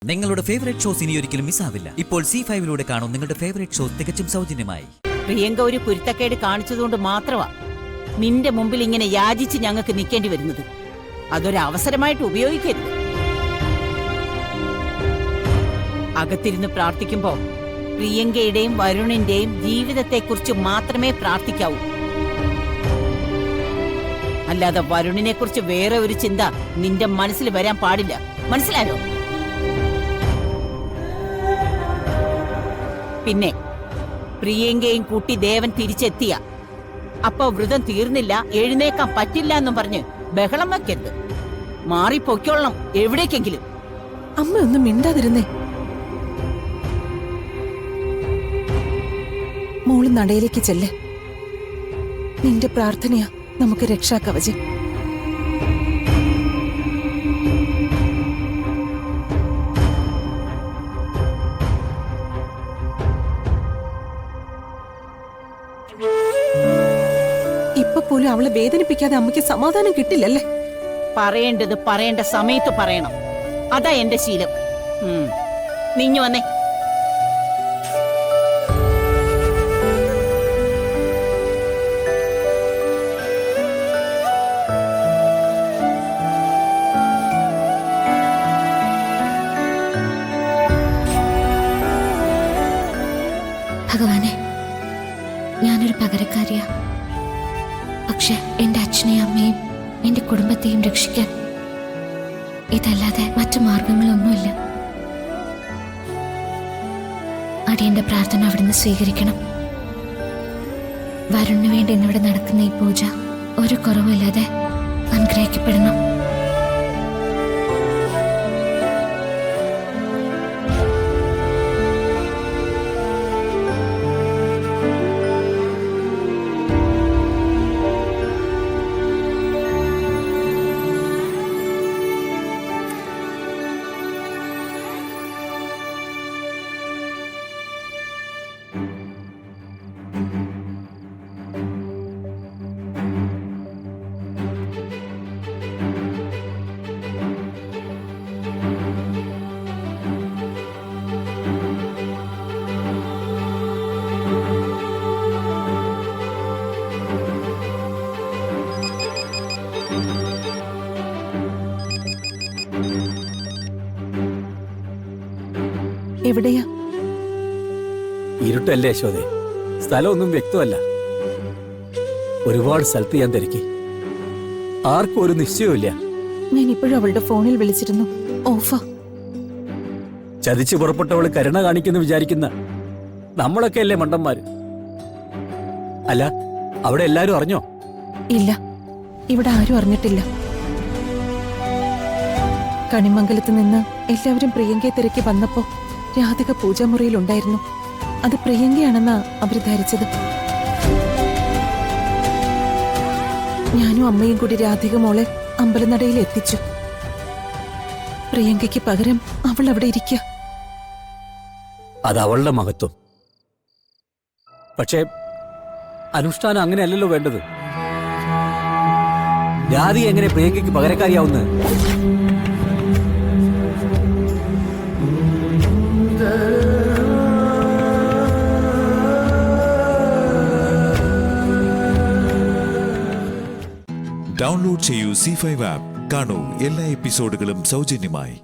നിങ്ങളുടെ favourite shows ഇനി ഒരിക്കലും മിസ്സാവില്ല. ഇപ്പോൾ C5 കാണും നിങ്ങളുടെ ഫേവറേറ്റ് ഷോസ് തികച്ചും സൗജന്യമായി. പ്രിയങ്ക ഒരു കുരുത്തക്കേട് കാണിച്ചതുകൊണ്ട് മാത്രമാ നിന്റെ മുമ്പിൽ ഇങ്ങനെ യാചിച്ച് ഞങ്ങൾക്ക് നിൽക്കേണ്ടി വരുന്നത്. അതൊരു അവസരമായിട്ട് ഉപയോഗിക്കരുത്. അകത്തിരുന്ന് പ്രാർത്ഥിക്കുമ്പോ പ്രിയങ്കയുടെയും വരുണിന്റെയും ജീവിതത്തെക്കുറിച്ച് മാത്രമേ പ്രാർത്ഥിക്കാവൂ. അല്ലാതെ വരുണിനെ കുറിച്ച് വേറെ ഒരു ചിന്ത നിന്റെ മനസ്സിൽ വരാൻ പാടില്ല. മനസ്സിലായോ? പിന്നെ പ്രിയങ്കയും കൂട്ടി ദേവൻ തിരിച്ചെത്തിയ അപ്പൊ വ്രതം തീർന്നില്ല, എഴുന്നേക്കാൻ പറ്റില്ല എന്നും പറഞ്ഞ് ബഹളം വയ്ക്കരുത്. മാറിപ്പൊയ്ക്കൊള്ളണം എവിടേക്കെങ്കിലും. അമ്മ ഒന്നും മിണ്ടാതിരുന്നേ. മോള് നടയിലേക്ക് ചെല്ല്. നിന്റെ പ്രാർത്ഥനയാ നമുക്ക് രക്ഷാകവചം. ഇപ്പൊ പോലും അവളെ വേദനിപ്പിക്കാതെ അമ്മയ്ക്ക് സമാധാനം കിട്ടില്ലല്ലേ? പറയേണ്ടത് പറയേണ്ട സമയത്ത് പറയണം. അതാ എന്റെ ശീലം. നീഞ്ഞു വന്നേ. ഭഗവാനെ, ഞാനൊരു പകരക്കാരിയാ. പക്ഷെ എന്റെ അച്ഛനെയും അമ്മയും എന്റെ കുടുംബത്തെയും രക്ഷിക്കാൻ ഇതല്ലാതെ മറ്റു മാർഗങ്ങളൊന്നുമില്ല. അടിയന്റെ പ്രാർത്ഥന അവിടുന്ന് സ്വീകരിക്കണം. വരുണിന് വേണ്ടി ഇന്നിവിടെ നടക്കുന്ന ഈ പൂജ ഒരു കുറവില്ലാതെ അനുഗ്രഹിക്കപ്പെടണം. എവിടെയാ? ഇരുട്ടല്ലേ യശോദേ, സ്ഥലമൊന്നും വ്യക്തമല്ല. ഒരുപാട് സ്ഥലത്ത് ഞാൻ തിരക്കി, ആർക്കും ഒരു നിശ്ചയമില്ല. ഞാൻ ഇപ്പോഴും അവളുടെ ഫോണിൽ വിളിച്ചിരുന്നു, ഓഫാ. ചതിച്ചു പുറപ്പെട്ടവള് കരുണ കാണിക്കുന്നു വിചാരിക്കുന്ന നമ്മളൊക്കെ അല്ലേ മണ്ടന്മാര്? അല്ല, അവിടെ എല്ലാരും അറിഞ്ഞോ? ഇല്ല, ഇവിടെ ആരും അറിഞ്ഞിട്ടില്ല. കണിമംഗലത്ത് നിന്ന് എല്ലാവരും പ്രിയങ്കയെ തിരക്കി വന്നപ്പോ രാധിക പൂജാമുറിയിലുണ്ടായിരുന്നു. അത് പ്രിയങ്കയാണെന്നാ അവര് ധരിച്ചത്. ഞാനും അമ്മയും കൂടി രാധിക മോളെ അമ്പലനടയിൽ എത്തിച്ചു. പ്രിയങ്കയ്ക്ക് പകരം അവൾ അവിടെ ഇരിക്കുക. അത് അവളുടെ മഹത്വം. പക്ഷേ അനുഷ്ഠാനം അങ്ങനെയല്ലല്ലോ വേണ്ടത്. രാധിക എങ്ങനെ പ്രിയങ്കയ്ക്ക് പകരക്കാരിയാവുന്നത്? ഡൗൺലോഡ് ചെയ്യൂ C5 ആപ്പ്. കാണൂ എല്ലാ എപ്പിസോഡുകളും സൗജന്യമായി.